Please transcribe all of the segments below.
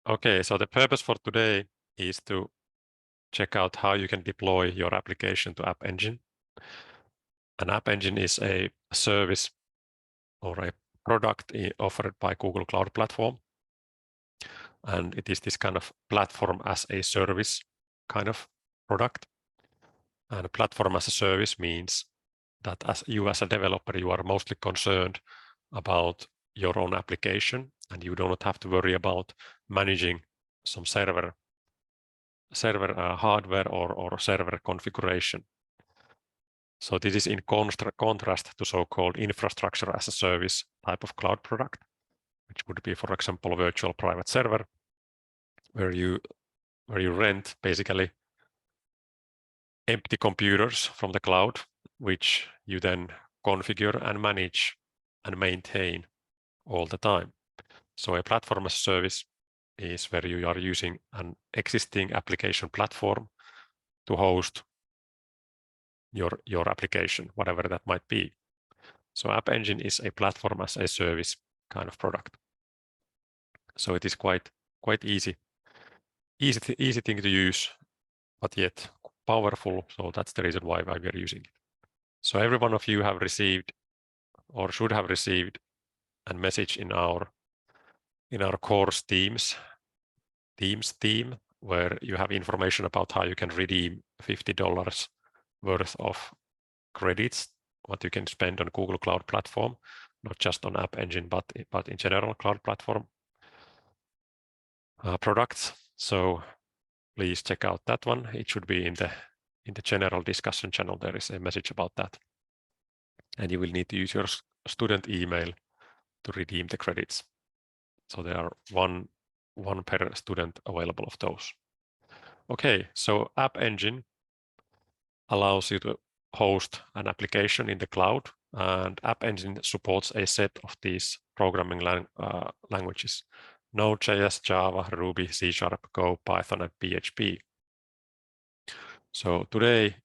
Okay, so the purpose for today is to check out how you can deploy your application to App Engine. An App Engine is a service or a product offered by Google Cloud Platform. And it is this kind of platform as a service kind of product. And platform as a service means that as a developer, you are mostly concerned about your own application, and you do not have to worry about managing some server hardware or server configuration. So this is in contrast to so-called infrastructure as a service type of cloud product, which would be, for example, a virtual private server, where you rent basically empty computers from the cloud, which you then configure and manage and maintain all the time. So a platform as a service is where you are using an existing application platform to host your application, whatever that might be. So App Engine is a platform as a service kind of product. So it is quite easy thing to use, but yet powerful. So that's the reason why we are using it. So every one of you have received or should have received a message in our course Teams theme, where you have information about how you can redeem $50 worth of credits, what you can spend on Google Cloud Platform, not just on App Engine, but in general Cloud Platform products. So please check out that one. It should be in the general discussion channel. There is a message about that. And you will need to use your student email to redeem the credits. So there are one per student available of those. Okay, so App Engine allows you to host an application in the cloud, and App Engine supports a set of these programming languages: Node.js, Java, Ruby, C#, Go, Python, and PHP. So today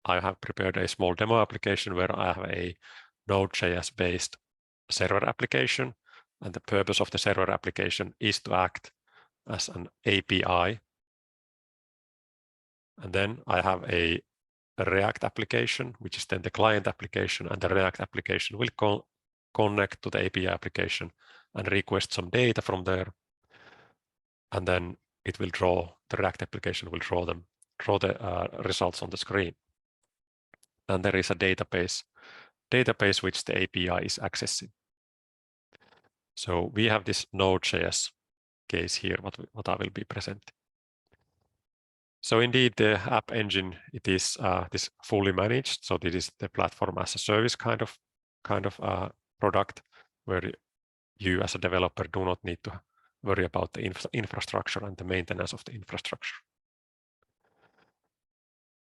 I have prepared a small demo application where I have a Node.js based server application, and the purpose of the server application is to act as an API. And then I have a React application, which is then the client application, and the React application will connect to the API application and request some data from there. And then it will the React application will draw the results on the screen. And there is a database which the API is accessing. So we have this Node.js case here, what I will be presenting. So indeed, the App Engine, it is this fully managed. So this is the platform as a service kind of product, where you as a developer do not need to worry about the infrastructure and the maintenance of the infrastructure.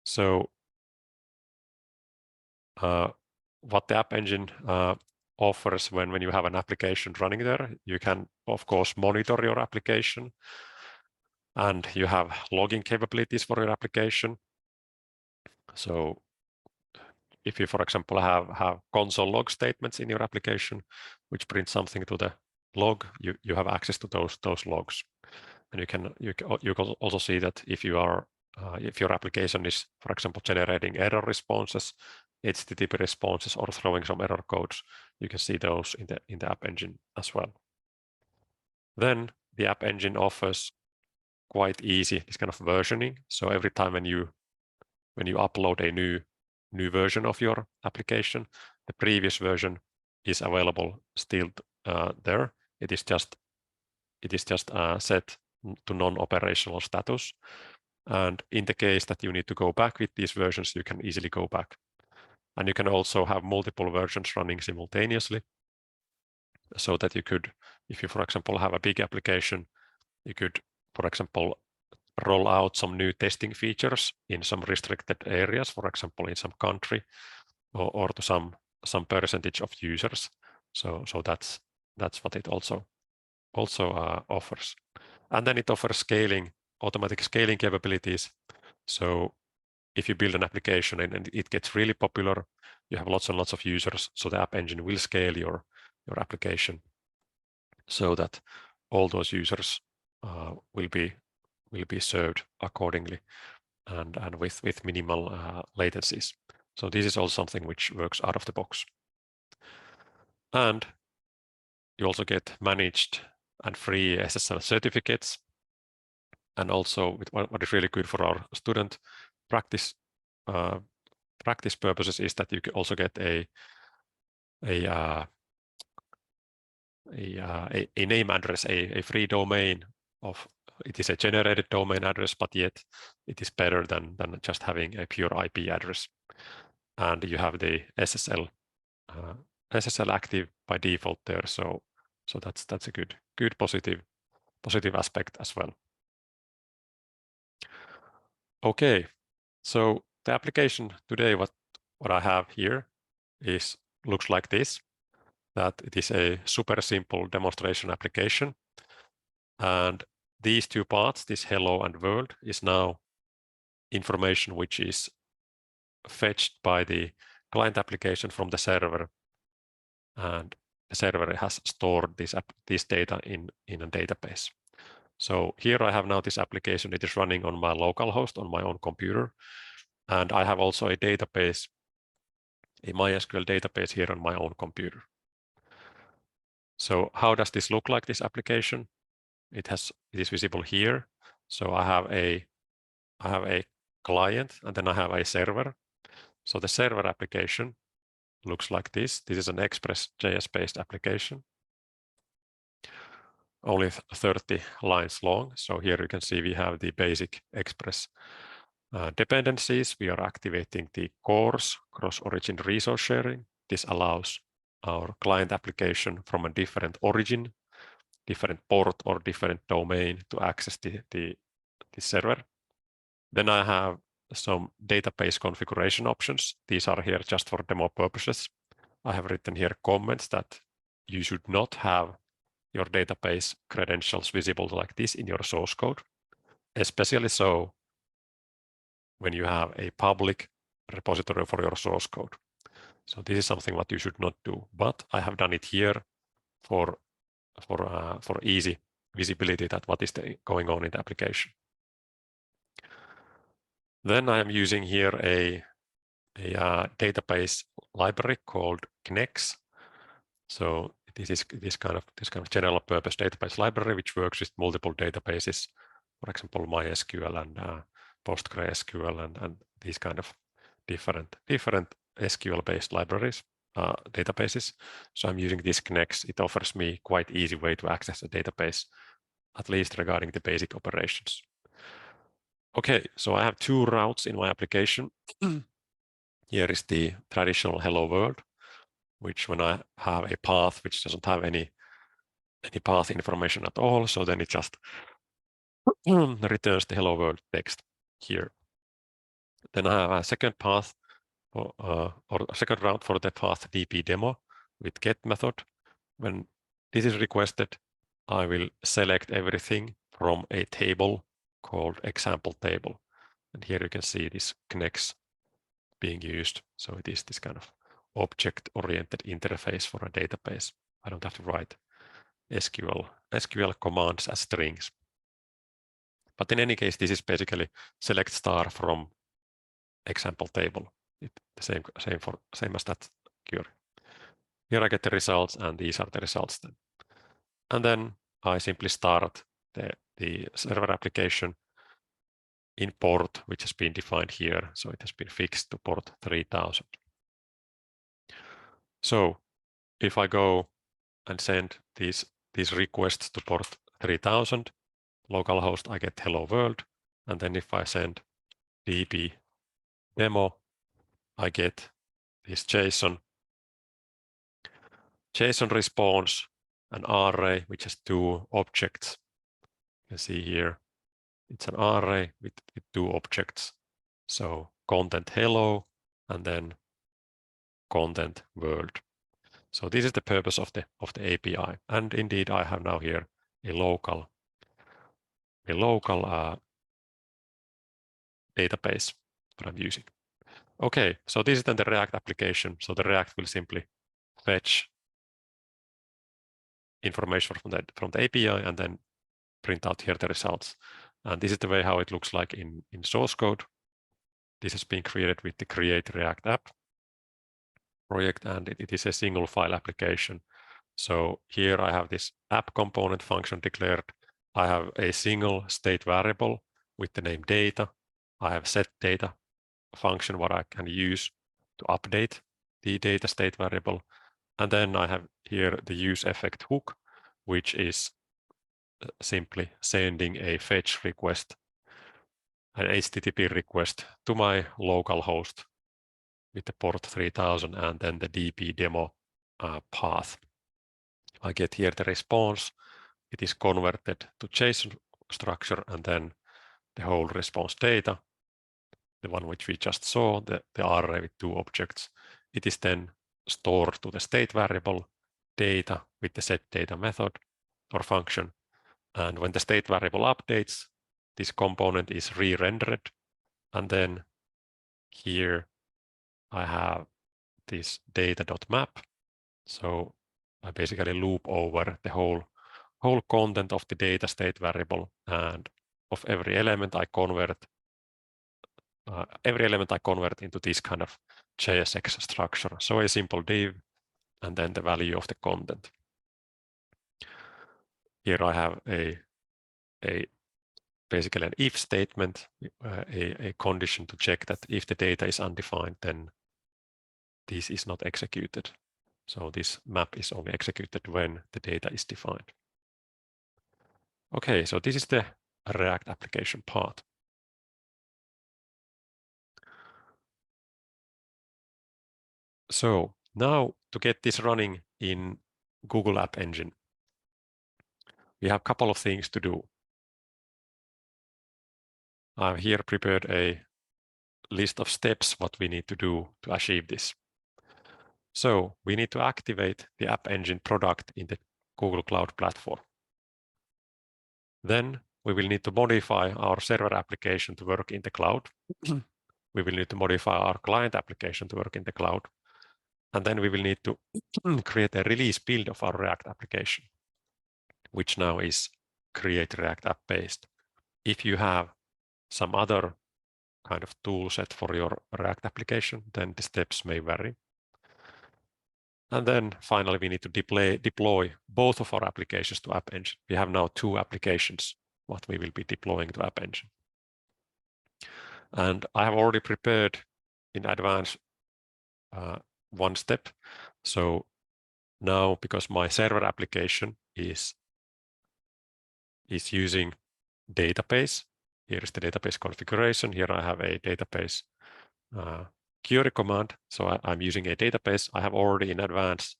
So what the App Engine offers when you have an application running there, you can of course monitor your application, and you have logging capabilities for your application. So if you, for example, have console log statements in your application, which print something to the log, you have access to those logs. And you can also see that if your application is, for example, generating error responses, HTTP responses, or throwing some error codes, you can see those in the App Engine as well. Then the App Engine offers quite easy this kind of versioning. So every time when you upload a new version of your application, the previous version is available still there. It is just set to non-operational status. And in the case that you need to go back with these versions, you can easily go back. And you can also have multiple versions running simultaneously, so that you could, if you, for example, have a big application, you could, for example, roll out some new testing features in some restricted areas, for example, in some country or to some percentage of users. So that's what it also offers. And then it offers automatic scaling capabilities. So if you build an application and it gets really popular, you have lots and lots of users, so the App Engine will scale your application so that all those users will be served accordingly and with minimal latencies. So this is also something which works out of the box. And you also get managed and free SSL certificates. And also, what is really good for our student practice purposes is that you can also get a name address, a free domain of it is a generated domain address, but yet it is better than just having a pure IP address. And you have the SSL active by default there, so that's a good positive aspect as well. Okay, so the application today, what I have here looks like this. That it is a super simple demonstration application, and these two parts, this hello and world, is now information which is fetched by the client application from the server, and the server has stored this data in a database. So here I have now this application. It is running on my local host on my own computer, and I have also a database, a MySQL database here on my own computer. So how does this look like, this application? It is visible here. So I have a client, and then I have a server. So the server application looks like this. This is an Express.js based application, only 30 lines long. So here you can see we have the basic Express dependencies. We are activating the CORS, cross-origin resource sharing. This allows our client application from a different origin, different port or different domain to access the server. Then I have some database configuration options. These are here just for demo purposes. I have written here comments that you should not have your database credentials visible like this in your source code, especially so when you have a public repository for your source code. So this is something that you should not do, but I have done it here for easy visibility that what is going on in the application. Then I am using here a database library called Knex. So this is kind of general purpose database library which works with multiple databases, for example MySQL and PostgreSQL and these kind of different SQL based libraries, databases. So I'm using this Knex. It offers me quite easy way to access the database, at least regarding the basic operations. Okay, so I have two routes in my application. Here is the traditional hello world, which when I have a path which doesn't have any path information at all, so then it just returns the hello world text here. Then I have a second path or a second route for the path dp demo with get method. When this is requested, I will select everything from a table called example table. And here you can see this Knex being used. So it is this kind of object-oriented interface for a database. I don't have to write SQL commands as strings. But in any case, this is basically select star from example table. The same as that query. Here I get the results, and these are the results then. And then I simply start the server application in port, which has been defined here. So it has been fixed to port 3000. So if I go and send these requests to port 3000, localhost, I get hello world. And then if I send db demo, I get this JSON response, an array which has two objects. You can see here it's an array with two objects. So content hello and then content world. So this is the purpose of the API. And indeed, I have now here a local database that I'm using. Okay, so this is then the React application. So the React will simply fetch information from the API and then print out here the results. And this is the way how it looks like in source code. This has been created with the Create React App project, and it is a single file application. So here I have this app component function declared. I have a single state variable with the name data. I have set data function what I can use to update the data state variable. And then I have here the use effect hook, which is simply sending a fetch request, an HTTP request to my local host with the port 3000 and then the DP demo path. I get here the response. It is converted to JSON structure, and then the whole response data, the one which we just saw, the array with 2 objects, it is then stored to the state variable data with the setData method or function. And when the state variable updates, this component is re-rendered. And then here I have this data.map. So I basically loop over the whole content of the data state variable, and of every element I convert into this kind of JSX structure. So a simple div and then the value of the content. Here I have basically an if statement, a condition to check that if the data is undefined, then this is not executed. So this map is only executed when the data is defined. Okay, so this is the React application part. So now to get this running in Google App Engine, we have a couple of things to do. I've here prepared a list of steps what we need to do to achieve this. So we need to activate the App Engine product in the Google Cloud Platform. Then we will need to modify our server application to work in the cloud. We will need to modify our client application to work in the cloud. And then we will need to create a release build of our React application, which now is Create React App based. If you have some other kind of tool set for your React application, then the steps may vary. And then finally, we need to deploy both of our applications to App Engine. We have now 2 applications what we will be deploying to App Engine. And I have already prepared in advance one step. So now, because my server application is using database, here is the database configuration. Here I have a database query command. So I'm using a database. I have already in advance,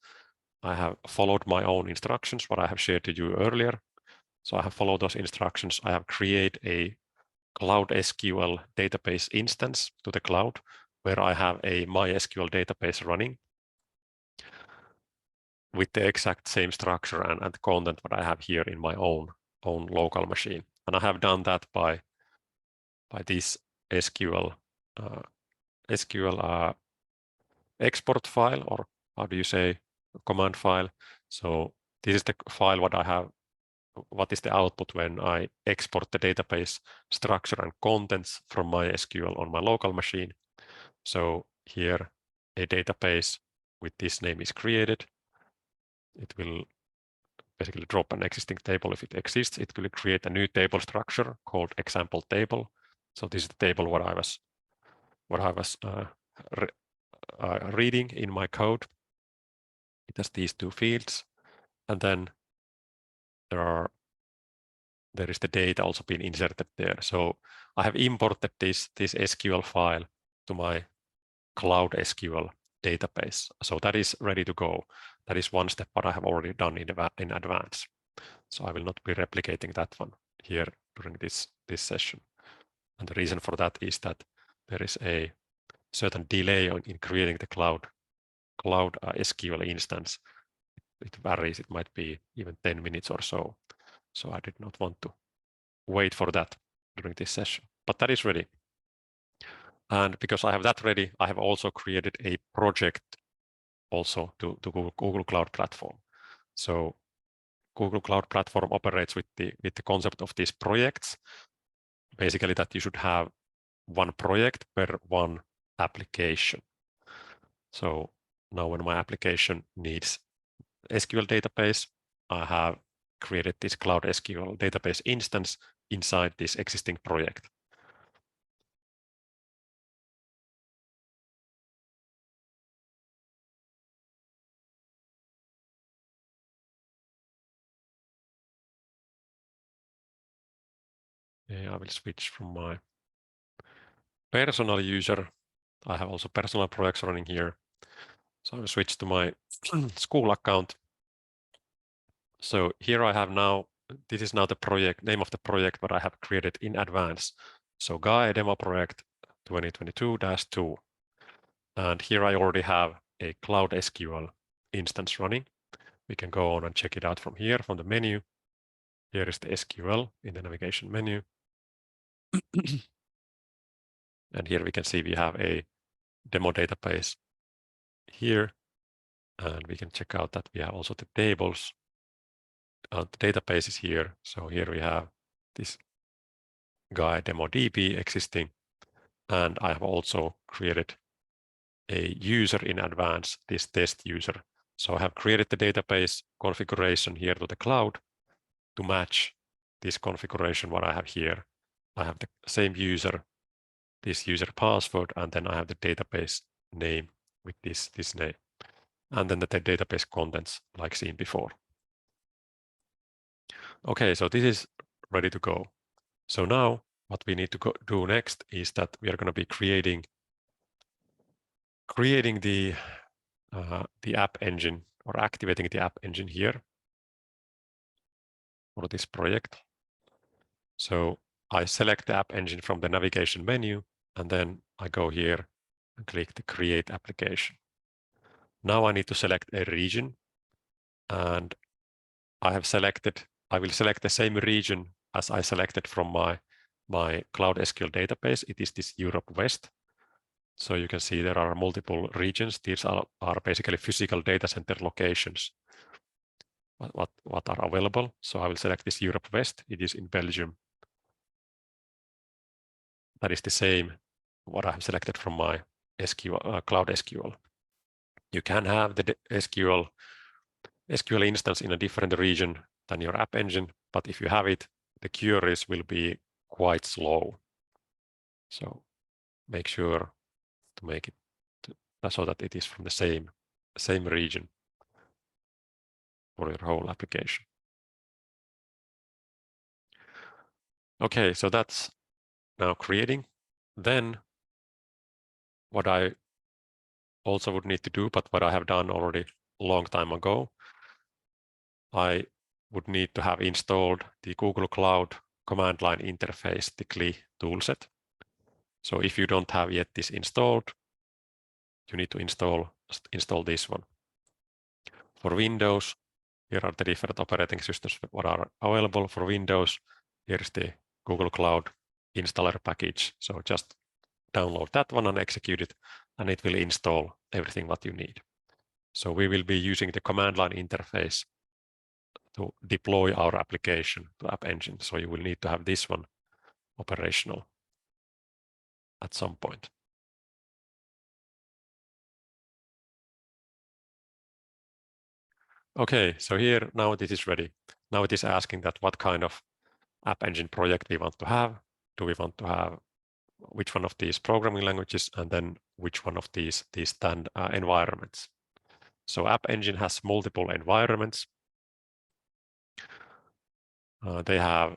I have followed my own instructions, what I have shared to you earlier. So I have followed those instructions. I have created a Cloud SQL database instance to the cloud where I have a MySQL database running with the exact same structure and content what I have here in my own local machine. And I have done that by this SQL export file, or how do you say, command file. So this is the file what I have, what is the output when I export the database structure and contents from MySQL on my local machine. So here a database with this name is created. It will basically drop an existing table if it exists. It will create a new table structure called example table. So this is the table what I was reading in my code. It has these 2 fields, and then there is the data also being inserted there. So I have imported this SQL file to my Cloud SQL database. So that is ready to go. That is one step what I have already done in advance. So I will not be replicating that one here during this session. And the reason for that is that there is a certain delay in creating the Cloud SQL instance. It varies. It might be even 10 minutes or so. So I did not want to wait for that during this session, but that is ready. And because I have that ready, I have also created a project also to Google Cloud Platform. So Google Cloud Platform operates with the concept of these projects. Basically, that you should have one project per one application. So now when my application needs SQL database, I have created this Cloud SQL database instance inside this existing project. Okay, I will switch from my personal user. I have also personal projects running here. So I will switch to my school account. So here I have now, this is now the project, name of the project that I have created in advance. So Guy demo project 2022-2. And here I already have a Cloud SQL instance running. We can go on and check it out from here, from the menu. Here is the SQL in the navigation menu. And here we can see we have a demo database here. And we can check out that we have also the tables. The database is here. So here we have this Guy demo DB existing. And I have also created a user in advance, this test user. So I have created the database configuration here to the cloud to match this configuration what I have here. I have the same user, this user password, and then I have the database name with this name. And then the database contents like seen before. Okay, so this is ready to go. So now what we need to do next is that we are going to be creating the app engine or activating the app engine here for this project. So I select the app engine from the navigation menu, and then I go here and click the create application. Now I need to select a region, and I will select the same region as I selected from my Cloud SQL database. It is this Europe West. So you can see there are multiple regions. These are basically physical data center locations what are available. So I will select this Europe West. It is in Belgium. That is the same what I have selected from my Cloud SQL. You can have the SQL instance in a different region than your app engine, but if you have it, the queries will be quite slow. So make sure to make it so that it is from the same region for your whole application. Okay, so that's now creating. Then what I also would need to do, but what I have done already a long time ago, I would need to have installed the Google Cloud command line interface, the CLI toolset. So if you don't have yet this installed, you need to install this one. For Windows, here are the different operating systems that are available for Windows. Here's the Google Cloud installer package. So just download that one and execute it, and it will install everything what you need. So we will be using the command line interface to deploy our application to App Engine. So you will need to have this one operational at some point. Okay, so here now this is ready. Now it is asking that what kind of App Engine project we want to have. Do we want to have which one of these programming languages, and then which one of these environments. So App Engine has multiple environments. They have,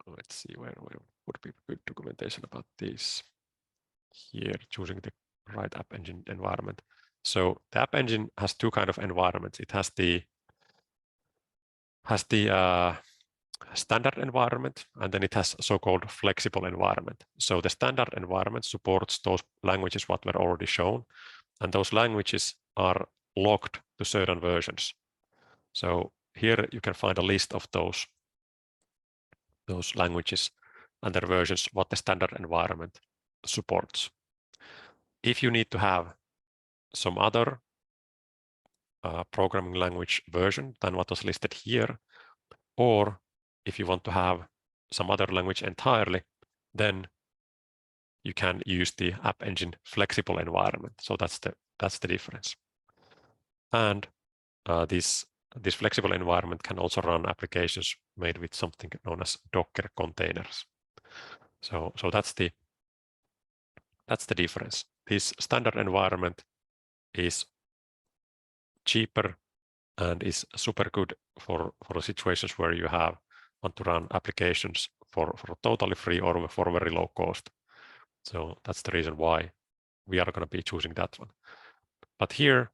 let's see where would be good documentation about this. Here, choosing the right App Engine environment. So the App Engine has two kinds of environments. It has the standard environment, and then it has so-called flexible environment. So the standard environment supports those languages what were already shown, and those languages are locked to certain versions. So here you can find a list of those languages and their versions, what the standard environment supports. If you need to have some other programming language version than what was listed here, or if you want to have some other language entirely, then you can use the App Engine flexible environment. So that's the difference. And this flexible environment can also run applications made with something known as Docker containers. So that's the difference. This standard environment is cheaper and is super good for situations where you want to run applications for totally free or for very low cost. So that's the reason why we are going to be choosing that one. But here,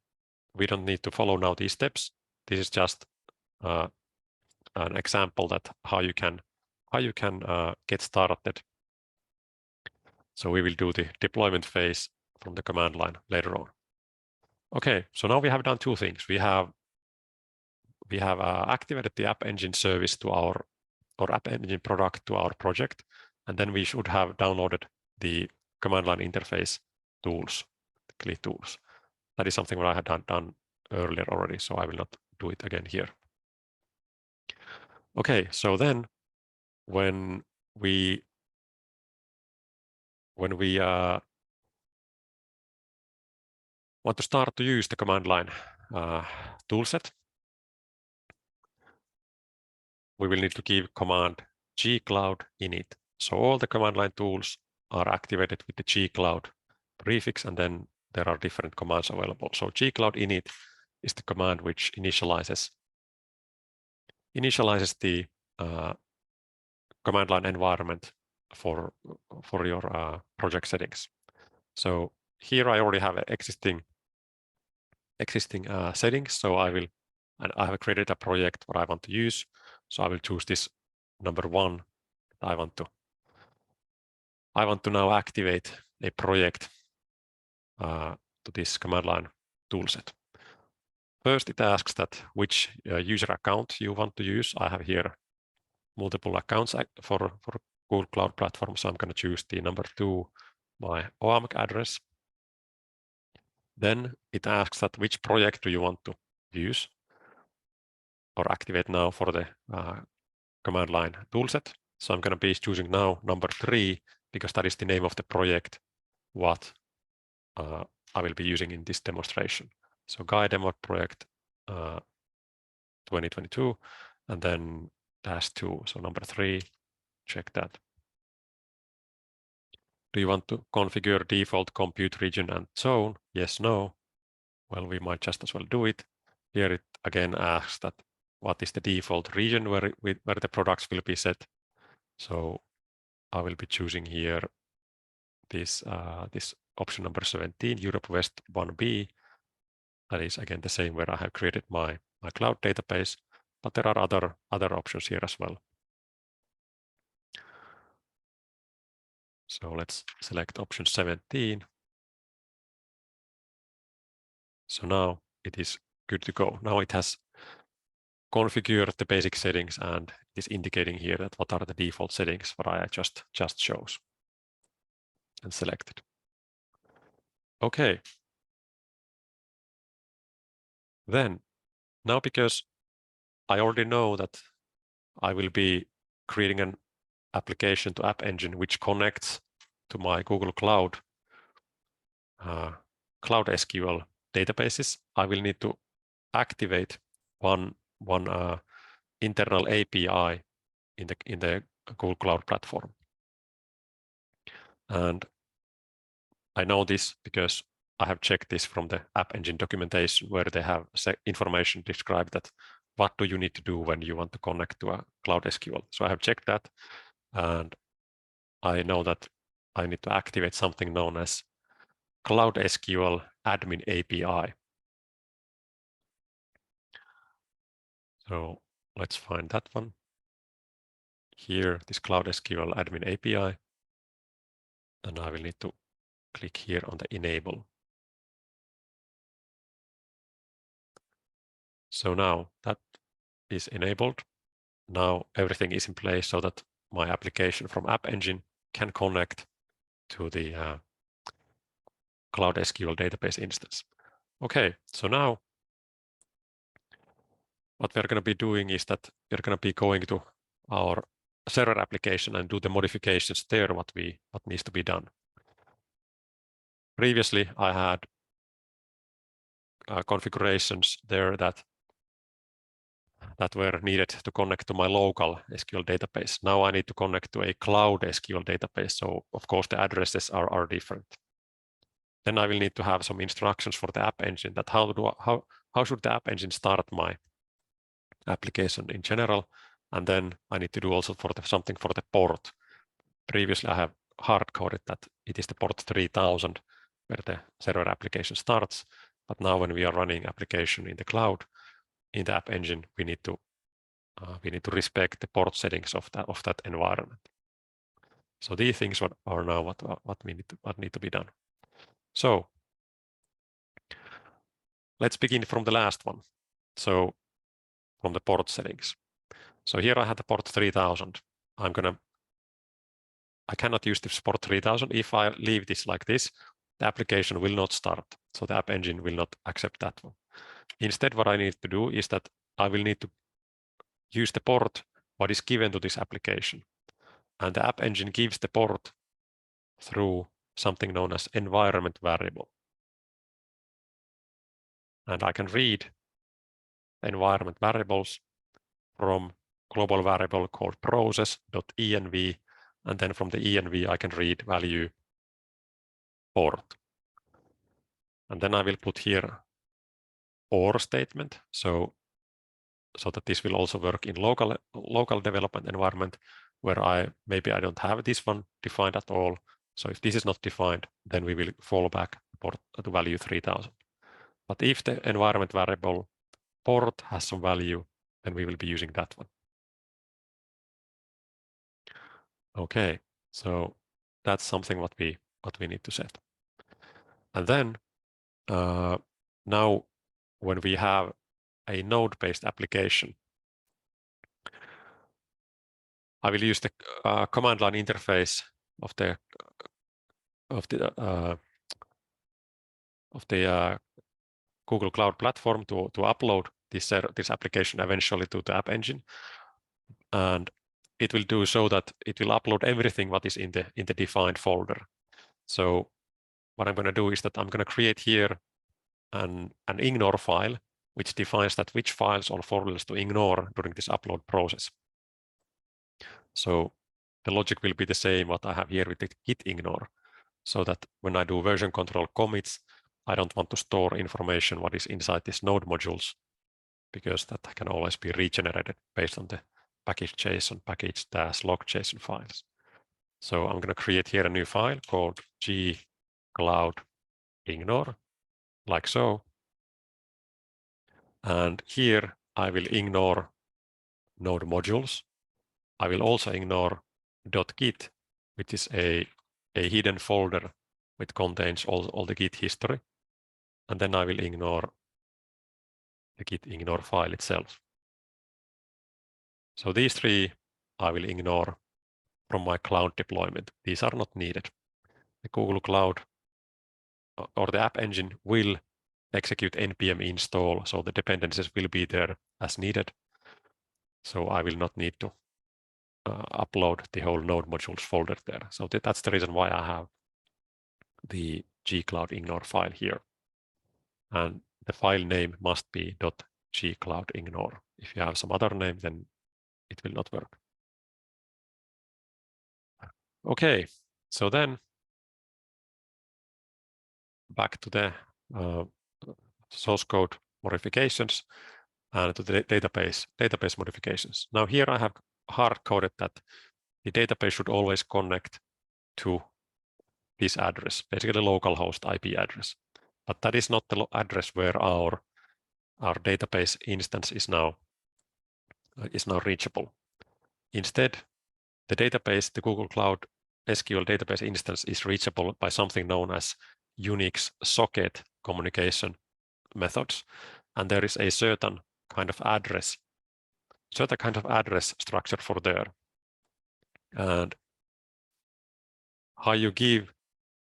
we don't need to follow now these steps. This is just an example that how you can get started. So we will do the deployment phase from the command line later on. Okay, so now we have done two things. We have activated the App Engine service to our App Engine product to our project, and then we should have downloaded the command line interface tools, the CLI tools. That is something that I had done earlier already, so I will not do it again here. Okay, so then when we want to start to use the command line toolset, we will need to give command gcloud init. So all the command line tools are activated with the gcloud prefix, and then there are different commands available. So gcloud init is the command which initializes the command line environment for your project settings. So here I already have existing settings. So I have created a project what I want to use. So I will choose this number 1. I want to now activate a project to this command line toolset. First, it asks that which user account you want to use. I have here multiple accounts for Google Cloud Platform, so I'm going to choose the number 2, my OAMC address. Then it asks that which project do you want to use or activate now for the command line toolset. So I'm going to be choosing now number 3 because that is the name of the project what I will be using in this demonstration. So Guy demo project 2022 and then -2. So number 3, check that. Do you want to configure default compute region and zone? Yes, no. Well, we might just as well do it. Here it again asks that what is the default region where the products will be set. So I will be choosing here this option number 17, Europe West 1B. That is again the same where I have created my cloud database, but there are other options here as well. So let's select option 17. So now it is good to go. Now it has configured the basic settings and it is indicating here that what are the default settings what I just chose and selected. Okay. Then now because I already know that I will be creating an application to App Engine which connects to my Google Cloud Cloud SQL databases, I will need to activate one internal API in the Google Cloud Platform. And I know this because I have checked this from the App Engine documentation where they have information described that what do you need to do when you want to connect to a Cloud SQL. So I have checked that and I know that I need to activate something known as Cloud SQL Admin API. So let's find that one. Here, this Cloud SQL Admin API. And I will need to click here on the enable. So now that is enabled. Now everything is in place so that my application from App Engine can connect to the Cloud SQL database instance. Okay, so now what we're going to be doing is that we're going to be going to our server application and do the modifications there, what needs to be done. Previously, I had configurations there that were needed to connect to my local SQL database. Now I need to connect to a cloud SQL database, so of course the addresses are different. Then I will need to have some instructions for the app engine that how should the app engine start my application in general, and then I need to do also something for the port. Previously I have hard-coded that it is the port 3000 where the server application starts, but now when we are running application in the cloud, in the app engine, we need to respect the port settings of that environment. So these things are now what need to be done. So let's begin from the last one. So from the port settings. So here I have the port 3000. I cannot use this port 3000. If I leave this like this, the application will not start. So the app engine will not accept that one. Instead, what I need to do is that I will need to use the port what is given to this application. And the app engine gives the port through something known as environment variable. And I can read environment variables from global variable called process.env, and then from the env I can read value port. And then I will put here or statement, so that this will also work in local development environment where maybe I don't have this one defined at all. So if this is not defined, then we will fall back to value 3000. But if the environment variable port has some value, then we will be using that one. Okay, so that's something what we need to set. And then now when we have a node-based application, I will use the command line interface of the Google Cloud Platform to upload this application eventually to the App Engine, and it will do so that it will upload everything what is in the defined folder. So what I'm going to do is that I'm going to create here an ignore file which defines that which files or folders to ignore during this upload process. So the logic will be the same what I have here with the git ignore, so that when I do version control commits, I don't want to store information what is inside these node modules, because that can always be regenerated based on the package.json, package-log.json files. So I'm going to create here a new file called gcloud-ignore, like so. And here I will ignore node modules. I will also ignore .git, which is a hidden folder which contains all the Git history. And then I will ignore the git ignore file itself. So these three I will ignore from my cloud deployment. These are not needed. The Google Cloud or the App Engine will execute npm install, so the dependencies will be there as needed. So I will not need to upload the whole node modules folder there. So that's the reason why I have the gcloud-ignore file here. And the file name must be .gcloud-ignore. If you have some other name, then it will not work. Okay, so then back to the source code modifications and to the database modifications. Now here I have hard-coded that the database should always connect to this address, basically localhost IP address. But that is not the address where our database instance is now reachable. Instead, the Google Cloud SQL database instance is reachable by something known as Unix socket communication methods. And there is a certain kind of address structure for there. And how you give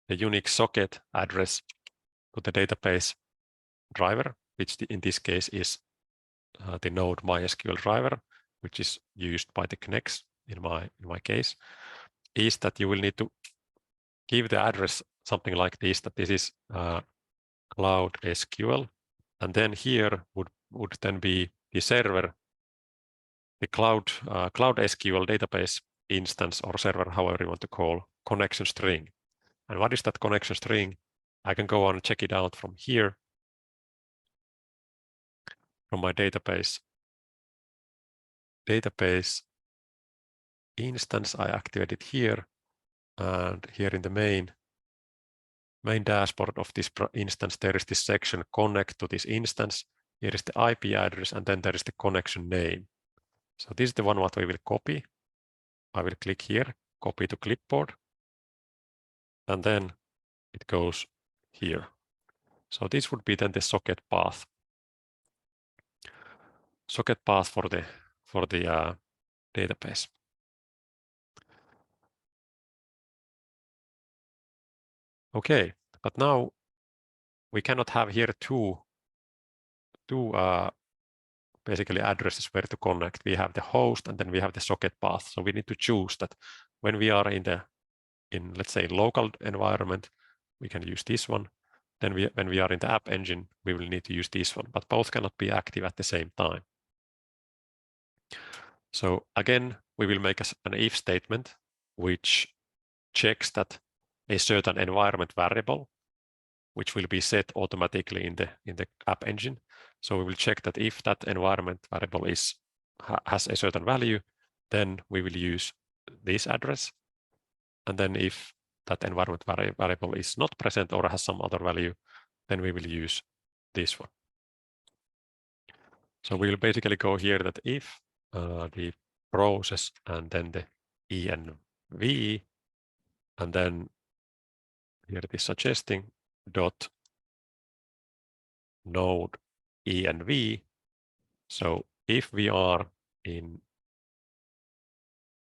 the Unix socket address to the database driver, which in this case is the Node MySQL driver, which is used by the Connects in my case, is that you will need to give the address something like this, that this is Cloud SQL, and then here would then be the server, the Cloud SQL database instance or server, however you want to call, connection string. And what is that connection string? I can go on and check it out from here, from my database instance. I activate it here, and here in the main dashboard of this instance, there is this section connect to this instance. Here is the IP address, and then there is the connection name. So this is the one what we will copy. I will click here, copy to clipboard, and then it goes here. So this would be then the socket path. Socket path for the database. Okay, but now we cannot have here two basically addresses where to connect. We have the host and then we have the socket path. So we need to choose that when we are in let's say local environment, we can use this one. Then when we are in the app engine, we will need to use this one, but both cannot be active at the same time. So again, we will make an if statement which checks that a certain environment variable, which will be set automatically in the app engine. So we will check that if that environment variable has a certain value, then we will use this address. And then if that environment variable is not present or has some other value, then we will use this one. So we'll basically go here that if the process and then the env, and then here it is suggesting dot node env. So if we are in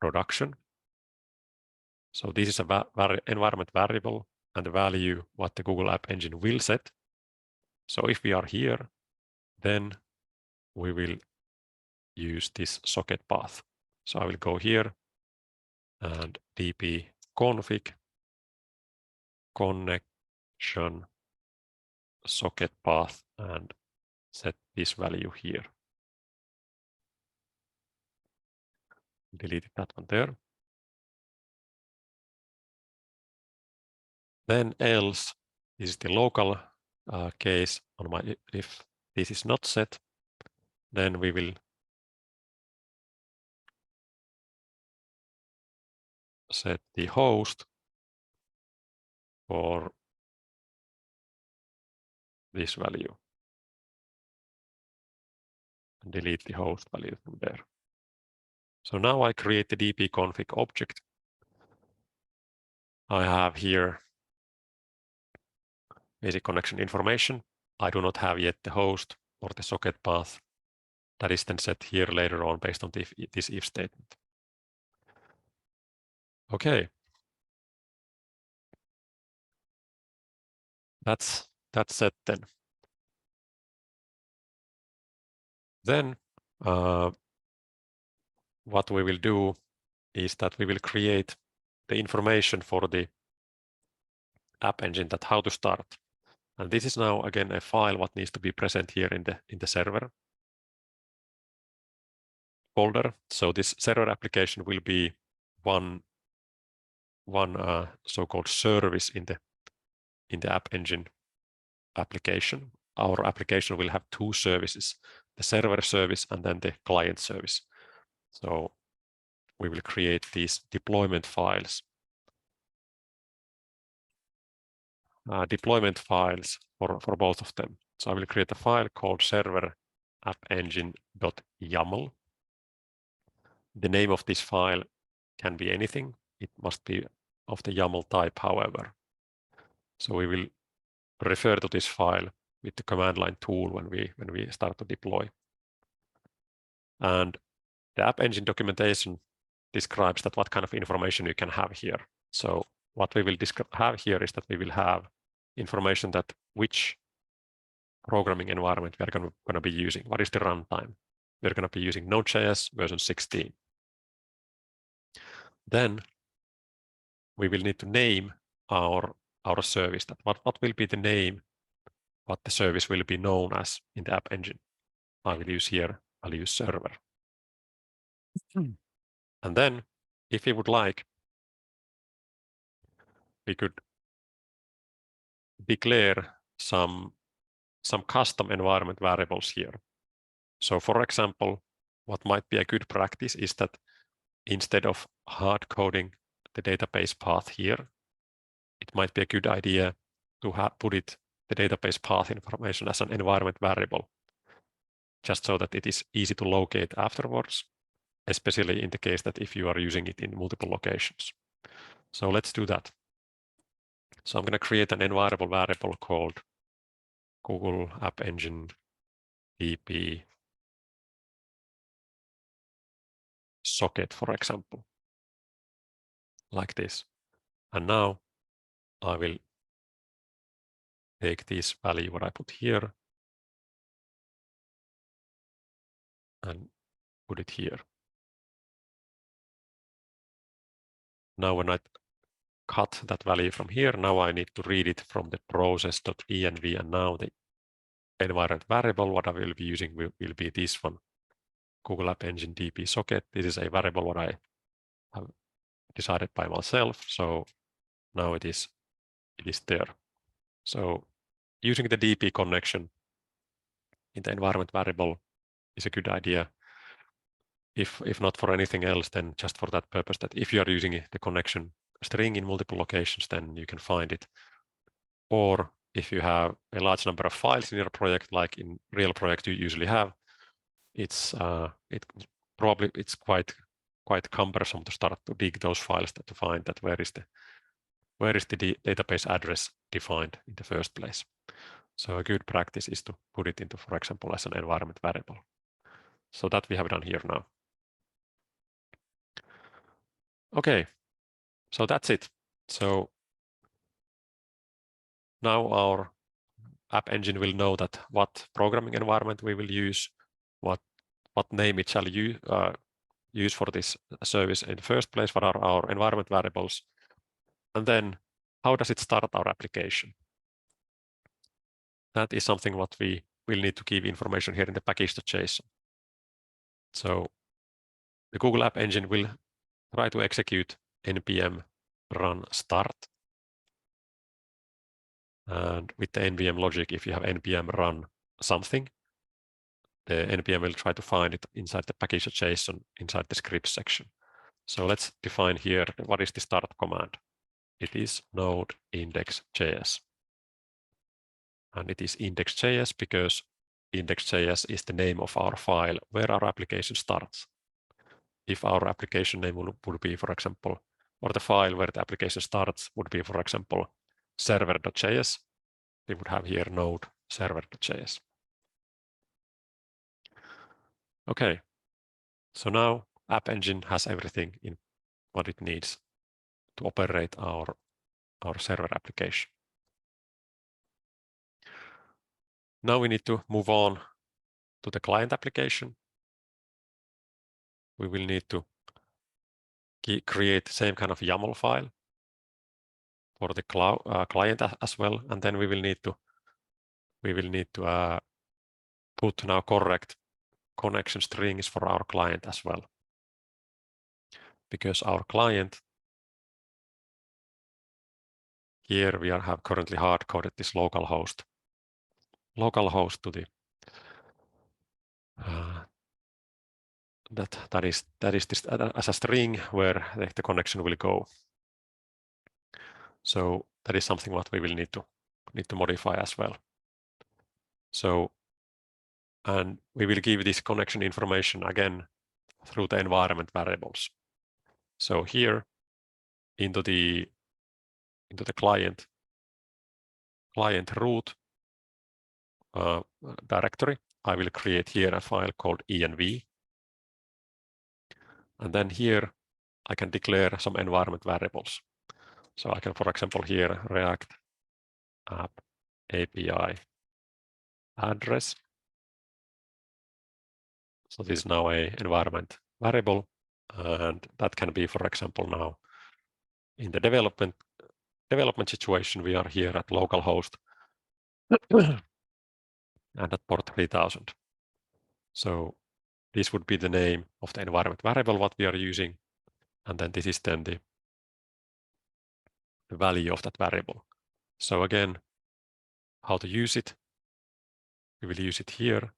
production, so this is a environment variable and the value what the Google App Engine will set. So if we are here, then we will use this socket path. So I will go here and dp config connection socket path and set this value here. Delete that one there. Then else, this is the local case on my, if this is not set, then we will set the host for this value and delete the host value from there. So now I create the dp-config object. I have here basic connection information. I do not have yet the host or the socket path. That is then set here later on based on this if statement. Okay. That's set then. Then what we will do is that we will create the information for the app engine that how to start. And this is now again a file what needs to be present here in the server folder. So this server application will be one so-called service in the app engine application. Our application will have two services, the server service and then the client service. So we will create these deployment files. For both of them. So I will create a file called server appengine.yaml. The name of this file can be anything. It must be of the YAML type, however. So we will refer to this file with the command line tool when we start to deploy. And the App Engine documentation describes that what kind of information you can have here. So what we will have here is that we will have information that which programming environment we are going to be using. What is the runtime? We're going to be using Node.js version 16. Then we will need to name our service. What will be the name, what the service will be known as in the app engine. I'll use server. And then if we would like, we could declare some custom environment variables here. So for example, what might be a good practice is that instead of hard coding the database path here, it might be a good idea to put the database path information as an environment variable, just so that it is easy to locate afterwards, especially in the case that if you are using it in multiple locations. So let's do that. So I'm going to create an environment variable called Google App Engine API socket, for example, like this. And now I will take this value, what I put here, and put it here. Now when I cut that value from here, now I need to read it from the process.env, and now the environment variable, what I will be using will be this one, Google App Engine DB socket. This is a variable what I have decided by myself. So now it is there. So using the DB connection in the environment variable is a good idea. If not for anything else, then just for that purpose, that if you are using the connection string in multiple locations, then you can find it. Or if you have a large number of files in your project, like in real project you usually have, it's quite cumbersome to start to dig those files to find that where is the database address defined in the first place. So a good practice is to put it into, for example, as an environment variable. So that we have done here now. Okay, so that's it. So now our app engine will know that what programming environment we will use, what name it shall use for this service in the first place, what are our environment variables, and then how does it start our application. That is something what we will need to give information here in the package.json. So the Google App Engine will try to execute npm run start. And with the npm logic, if you have npm run something, the npm will try to find it inside the package.json, inside the script section. So let's define here what is the start command. It is node index.js. And it is index.js because index.js is the name of our file where our application starts. If our application name would be, for example, or the file where the application starts would be, for example, server.js, we would have here node server.js. Okay, so now App Engine has everything in what it needs to operate our server application. Now we need to move on to the client application. We will need to create the same kind of YAML file for the client as well, and then we will need to put now correct connection strings for our client as well, because our client here we have currently hard coded this local host to the that is this as a string where the connection will go. So that is something what we will need to modify as well. So, and we will give this connection information again through the environment variables. So here into the client root directory, I will create here a file called env. And then here I can declare some environment variables. So I can, for example, here React App API address. So this is now a environment variable, and that can be, for example, now in the development situation, we are here at localhost and at port 3000. So this would be the name of the environment variable what we are using, and then this is then the value of that variable. So again, how to use it? We will use it here.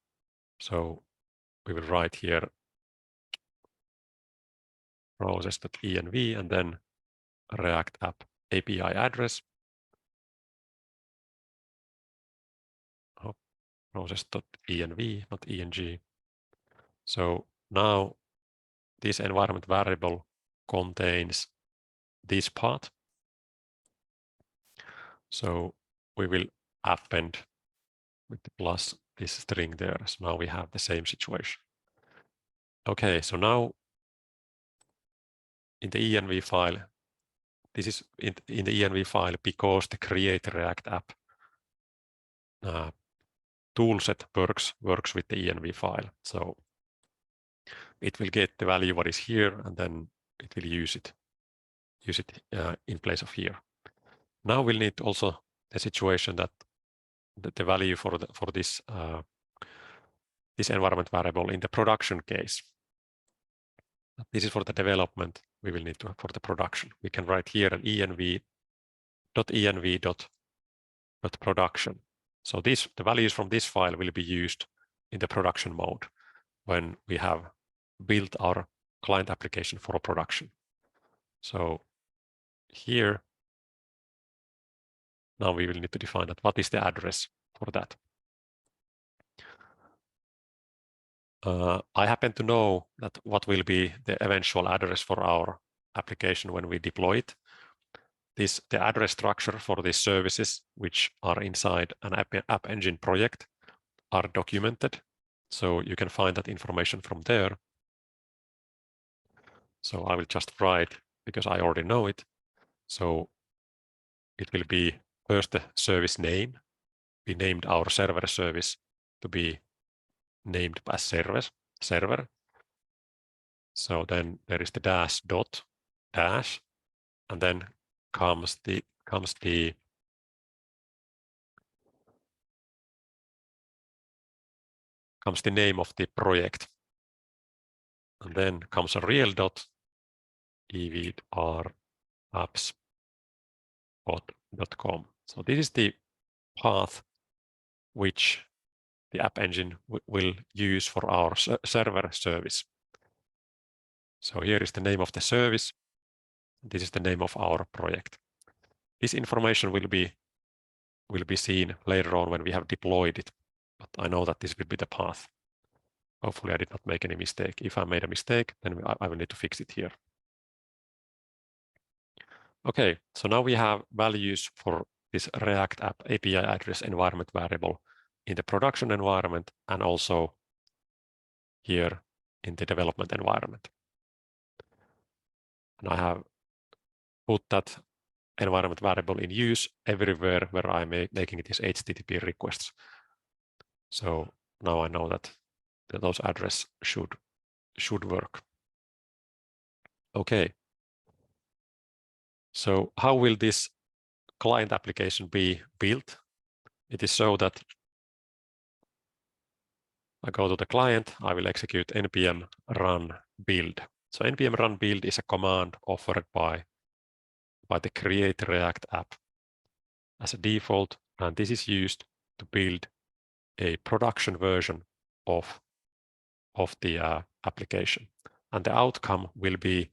So we will write here process.env and then React App API address. Oh, process.env, not eng. So now this environment variable contains this part. So we will append with the plus this string there. So now we have the same situation. Okay, so now in the env file, this is in the env file because the create React app toolset works with the env file. So it will get the value what is here, and then it will use it in place of here. Now we'll need also the situation that the value for this this environment variable in the production case. This is for the development. We will need to for the production. We can write here an env.env.production. So the values from this file will be used in the production mode when we have built our client application for production. So here, now we will need to define that. What is the address for that? I happen to know that what will be the eventual address for our application when we deploy it. The address structure for these services, which are inside an App Engine project, are documented. So you can find that information from there. So I will just write, because I already know it. So it will be first the service name. We named our server service to be named as server. So then there is the dash dot dash, and then comes the name of the project, and then comes a real dot evidr.apps.com. So this is the path which the App Engine will use for our server service. So here is the name of the service. This is the name of our project. This information will be seen later on when we have deployed it, but I know that this will be the path. Hopefully I did not make any mistake. If I made a mistake, then I will need to fix it here. Okay, so now we have values for this React App API address environment variable in the production environment and also here in the development environment. And I have put that environment variable in use everywhere where I'm making these HTTP requests. So now I know that those address should work. Okay. So how will this client application be built? It is so that I go to the client, I will execute npm run build. So npm run build is a command offered by the create React app as a default, and this is used to build a production version of the application. And the outcome will be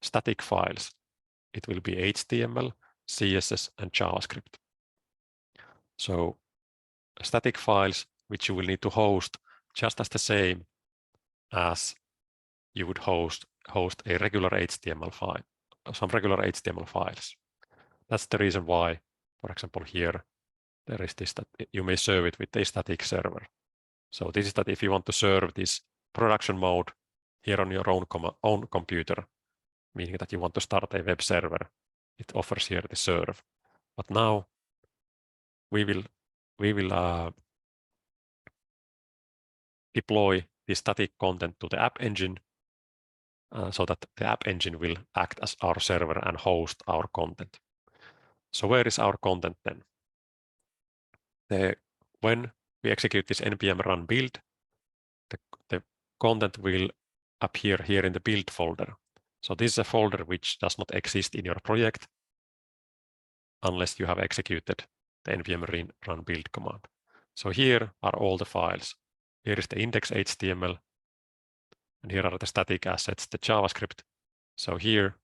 static files. It will be HTML, CSS, and JavaScript. So static files, which you will need to host just as the same as you would host a regular HTML file, some regular HTML files. That's the reason why, for example, here there is this that you may serve it with a static server. So this is that if you want to serve this production mode here on your own computer, meaning that you want to start a web server, it offers here the serve. But now we will deploy the static content to the app engine so that the app engine will act as our server and host our content. So where is our content then? When we execute this npm run build, the content will appear here in the build folder. So this is a folder which does not exist in your project unless you have executed the npm run build command. So here are all the files. Here is the index.html, and here are the static assets, the JavaScript. So here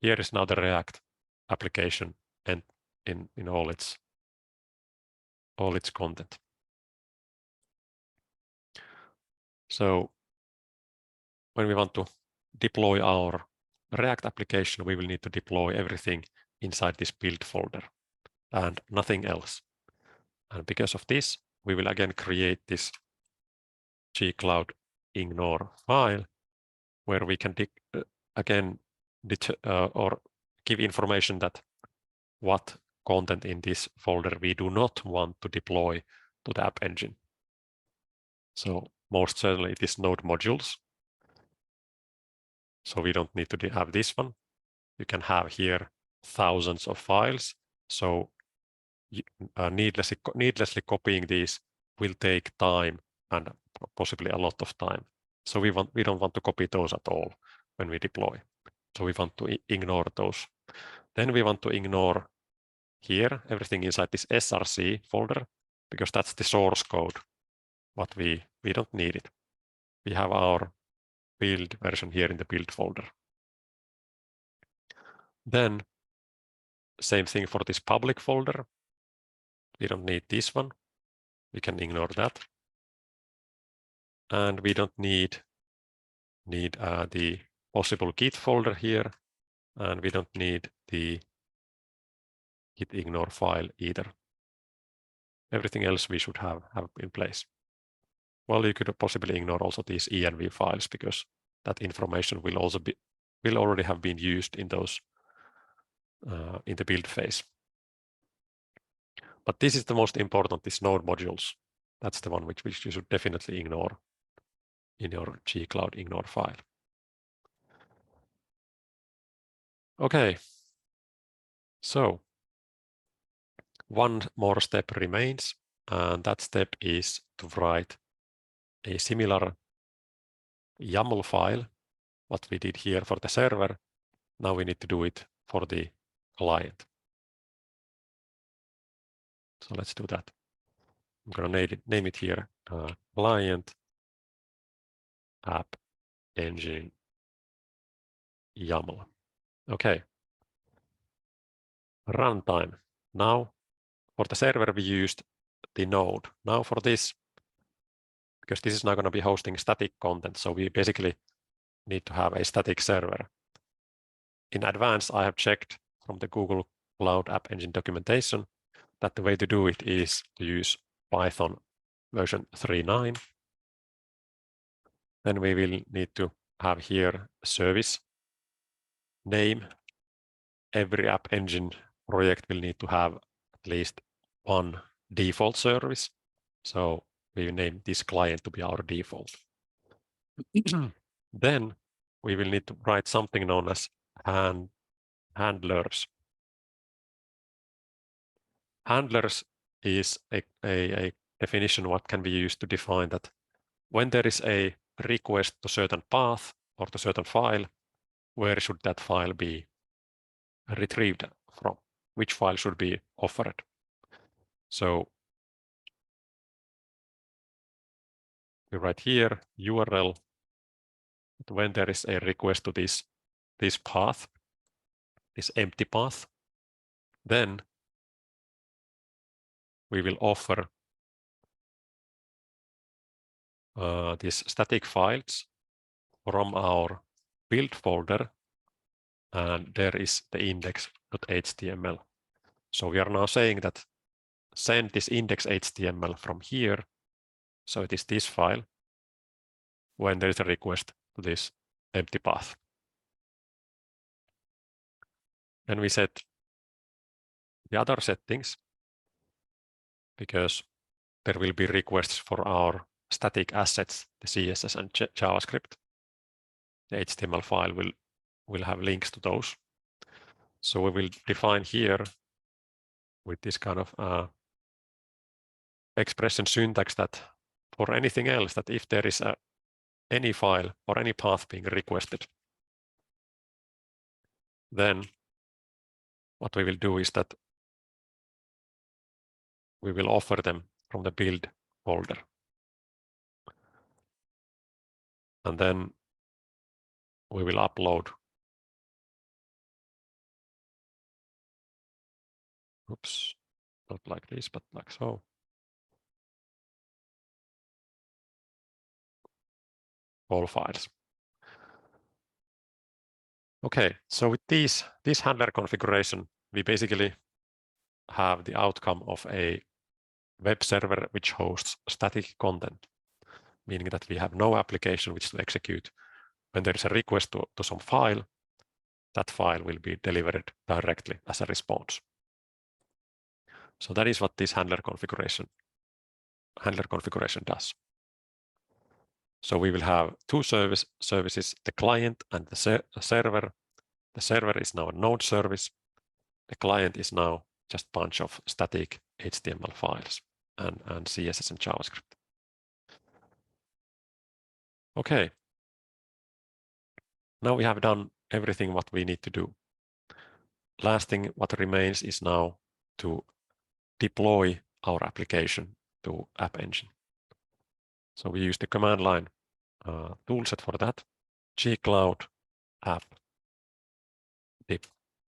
is now the React application and in all its content. So when we want to deploy our React application, we will need to deploy everything inside this build folder and nothing else. And because of this, we will again create this gcloud ignore file where we can again or give information that what content in this folder we do not want to deploy to the app engine. So most certainly it is Node modules. So we don't need to have this one. You can have here thousands of files. So needlessly copying these will take time and possibly a lot of time. So we don't want to copy those at all when we deploy. So we want to ignore those. Then we want to ignore here everything inside this src folder because that's the source code. What we don't need it. We have our build version here in the build folder. Then same thing for this public folder. We don't need this one. We can ignore that. And we don't need the possible Git folder here. And we don't need the Git ignore file either. Everything else we should have in place. Well, you could possibly ignore also these env files because that information will already have been used in those in the build phase. But this is the most important, this Node modules. That's the one which you should definitely ignore in your gcloud ignore file. Okay, so one more step remains, and that step is to write a similar YAML file, what we did here for the server. Now we need to do it for the client. So let's do that. I'm going to name it here client app engine YAML. Okay. Runtime. Now for the server we used the node. Now for this, because this is now going to be hosting static content, so we basically need to have a static server. In advance, I have checked from the Google Cloud App Engine documentation that the way to do it is to use Python version 3.9. Then we will need to have here service name. Every app engine project will need to have at least one default service. So we name this client to be our default. Then we will need to write something known as handlers. Handlers is a definition what can be used to define that when there is a request to certain path or to certain file, where should that file be retrieved from? Which file should be offered? So we write here URL when there is a request to this path, this empty path, then we will offer these static files from our build folder, and there is the index.html. So we are now saying that send this index.html from here, so it is this file, when there is a request to this empty path. Then we set the other settings, because there will be requests for our static assets, the CSS and JavaScript. The HTML file will have links to those. So we will define here with this kind of expression syntax that for anything else, that if there is any file or any path being requested, then what we will do is that we will offer them from the build folder. And then we will upload, oops, not like this, but like so. All files. Okay, so with this handler configuration, we basically have the outcome of a web server which hosts static content, meaning that we have no application which to execute. When there is a request to some file, that file will be delivered directly as a response. So that is what this handler configuration does. So we will have two services, the client and the server. The server is now a Node service. The client is now just a bunch of static HTML files and CSS and JavaScript. Okay. Now we have done everything what we need to do. Last thing what remains is now to deploy our application to App Engine. So we use the command line toolset for that. Gcloud app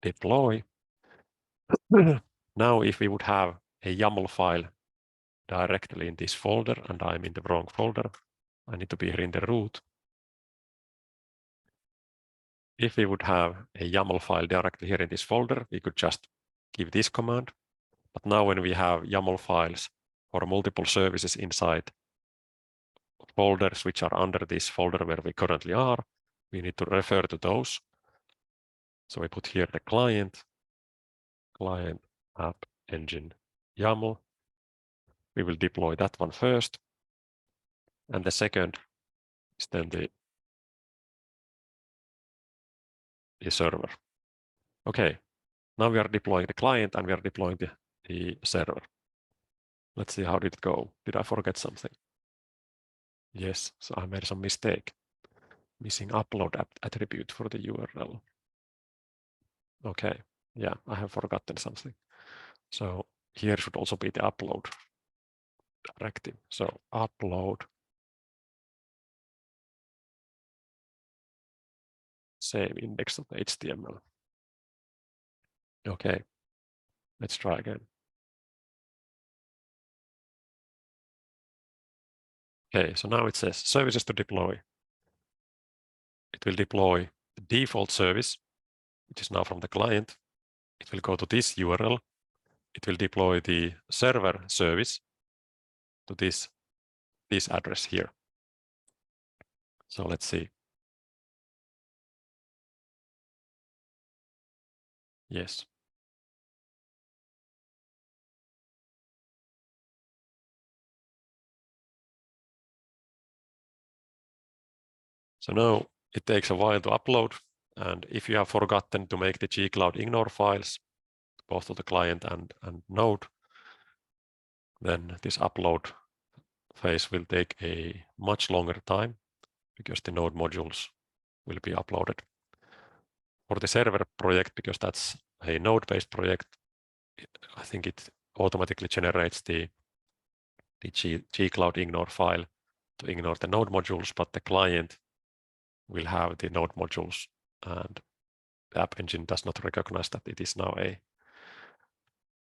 deploy. Now if we would have a YAML file directly in this folder and I'm in the wrong folder, I need to be here in the root. If we would have a YAML file directly here in this folder, we could just give this command. But now when we have YAML files for multiple services inside folders which are under this folder where we currently are, we need to refer to those. So we put here the client app engine YAML. We will deploy that one first. And the second is then the server. Okay, now we are deploying the client and we are deploying the server. Let's see how did it go. Did I forget something? Yes, so I made some mistake. Missing upload attribute for the URL. Okay, yeah, I have forgotten something. So here should also be the upload directive. So upload same index.html. Okay, let's try again. Okay, so now it says services to deploy. It will deploy the default service, which is now from the client. It will go to this URL. It will deploy the server service to this address here. So let's see. Yes. So now it takes a while to upload. And if you have forgotten to make the gcloud ignore files, both to the client and Node, then this upload phase will take a much longer time because the Node modules will be uploaded. For the server project, because that's a Node-based project, I think it automatically generates the gcloud ignore file to ignore the Node modules, but the client will have the Node modules, and the App Engine does not recognize that it is now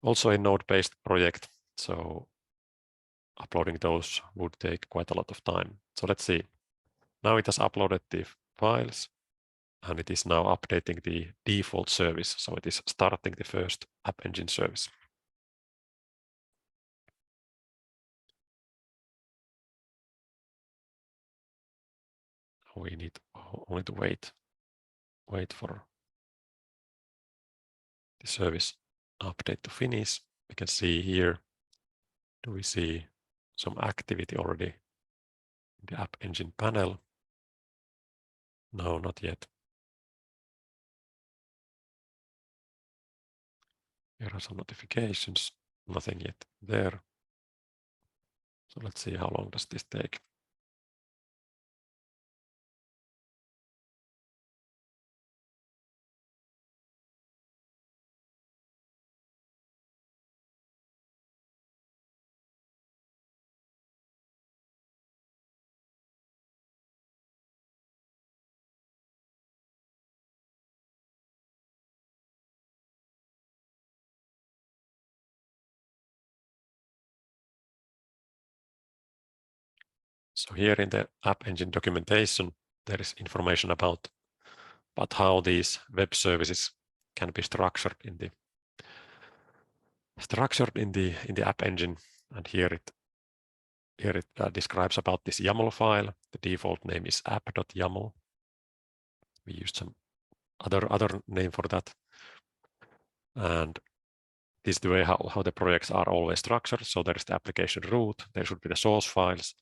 also a Node-based project. So uploading those would take quite a lot of time. So let's see. Now it has uploaded the files, and it is now updating the default service. So it is starting the first App Engine service. We need only to wait for the service update to finish. We can see here, do we see some activity already the App Engine panel. No, not yet. Here are some notifications, nothing yet there. So let's see how long does this take. So here in the App Engine documentation, there is information about how these web services can be structured in the App Engine, and here it describes about this YAML file. The default name is app.yaml. We used some other name for that, and this is the way how the projects are always structured. So there is the application root. There should be the source files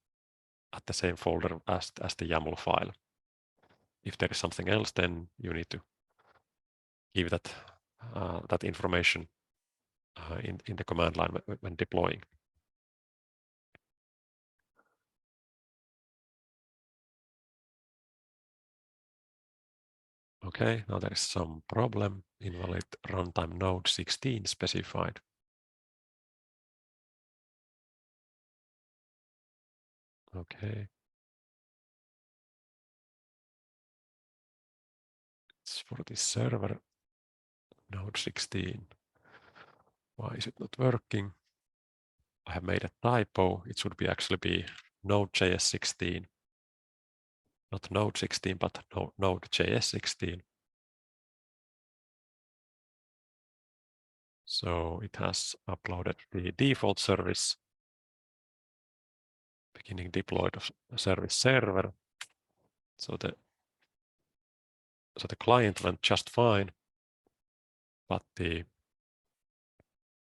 at the same folder as the YAML file. If there is something else, then you need to give that information in the command line when deploying. Okay, now there is some problem. Invalid runtime node 16 specified. Okay. It's for this server node 16. Why is it not working? I have made a typo. It should actually be Node.js 16. Not Node 16, but Node.js 16. So it has uploaded the default service, beginning deployed of service server. So the client went just fine, but the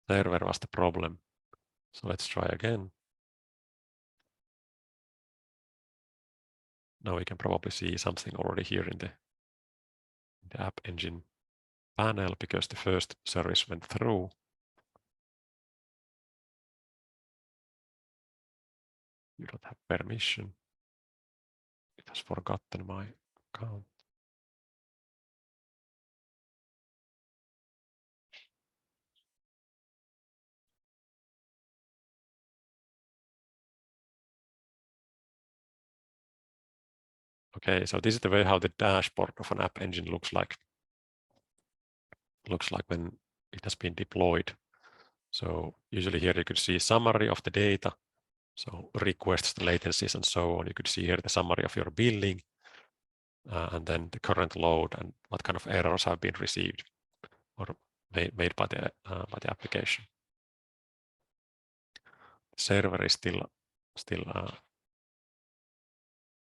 server was the problem. So let's try again. Now we can probably see something already here in the App Engine panel because the first service went through. You don't have permission. It has forgotten my account. Okay, so this is the way how the dashboard of an App Engine looks like. Looks like when it has been deployed. So usually here you could see a summary of the data. So requests, latencies, and so on. You could see here the summary of your billing, and then the current load and what kind of errors have been received or made by the application. The server is still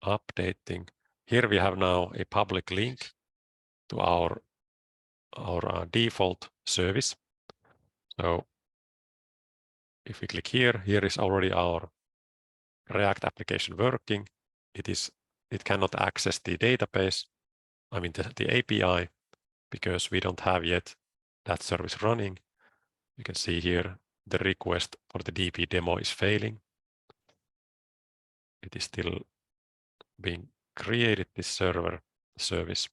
updating. Here we have now a public link to our default service. So if we click here, here is already our React application working. It cannot access the database, I mean the API, because we don't have yet that service running. You can see here the request for the DB demo is failing. It is still being created, this server service.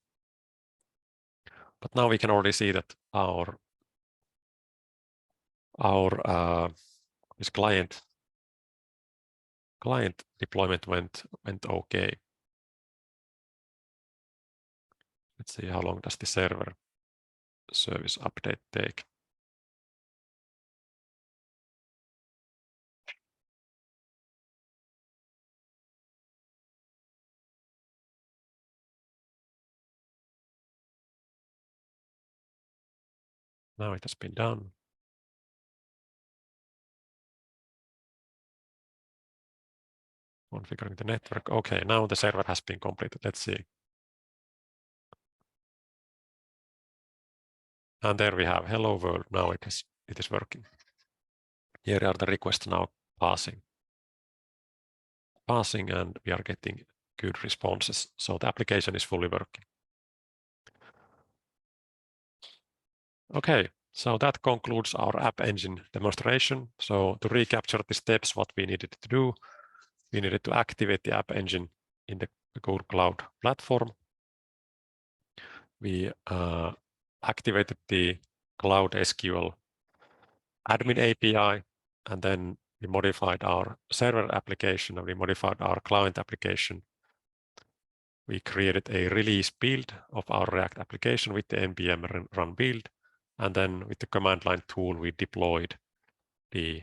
But now we can already see that our this client deployment went okay. Let's see how long does the server service update take. Now it has been done. Configuring the network. Okay, now the server has been completed. Let's see. And there we have hello world. Now it is working. Here are the requests now passing passing, and we are getting good responses. So the application is fully working. Okay, so that concludes our App Engine demonstration. So to recapture the steps, what we needed to do, we needed to activate the App Engine in the Google Cloud Platform. We activated the Cloud SQL admin API, and then we modified our server application, and we modified our client application. We created a release build of our React application with the npm run build, and then with the command line tool, we deployed the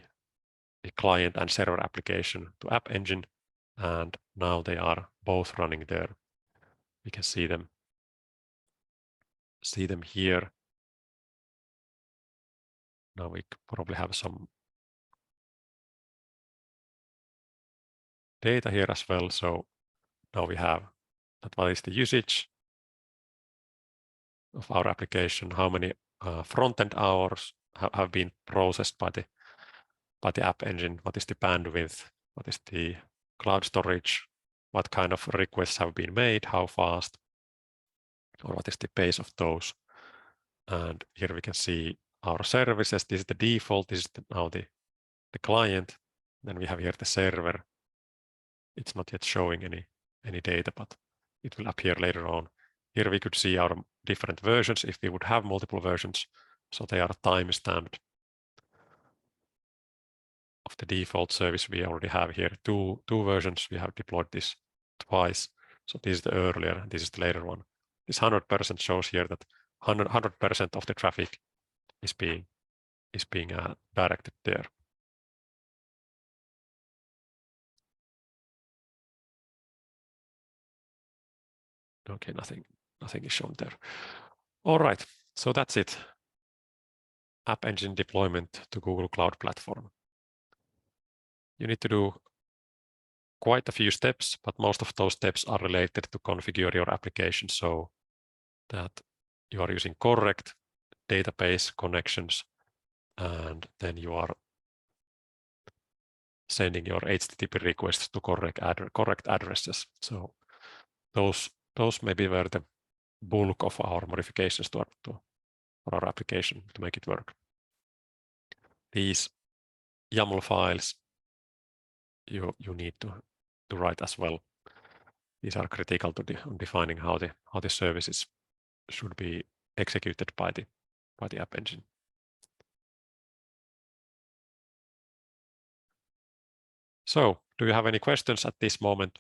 client and server application to App Engine, and now they are both running there. We can see them here. Now we probably have some data here as well. So now we have that what is the usage of our application, how many front-end hours have been processed by the App Engine, what is the bandwidth, what is the cloud storage, what kind of requests have been made, how fast, or what is the pace of those. And here we can see our services. This is the default. This is now the client. Then we have here the server. It's not yet showing any data, but it will appear later on. Here we could see our different versions if we would have multiple versions. So they are time-stamped. Of the default service, we already have here two versions. We have deployed this twice. So this is the earlier, this is the later one. This 100% shows here that 100% of the traffic is being directed there. Okay, nothing is shown there. All right, so that's it. App Engine deployment to Google Cloud Platform. You need to do quite a few steps, but most of those steps are related to configure your application so that you are using correct database connections, and then you are sending your HTTP requests to correct addresses. So those maybe were the bulk of our modifications for our application to make it work. These YAML files you need to write as well. These are critical to defining how the services should be executed by the App Engine. So, do you have any questions at this moment?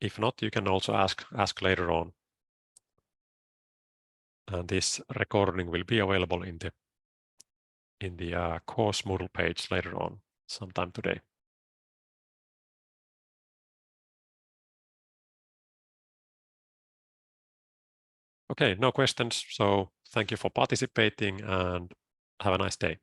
If not, you can also ask later on. And this recording will be available in the course Moodle page later on, sometime today. Okay, no questions. So thank you for participating and have a nice day.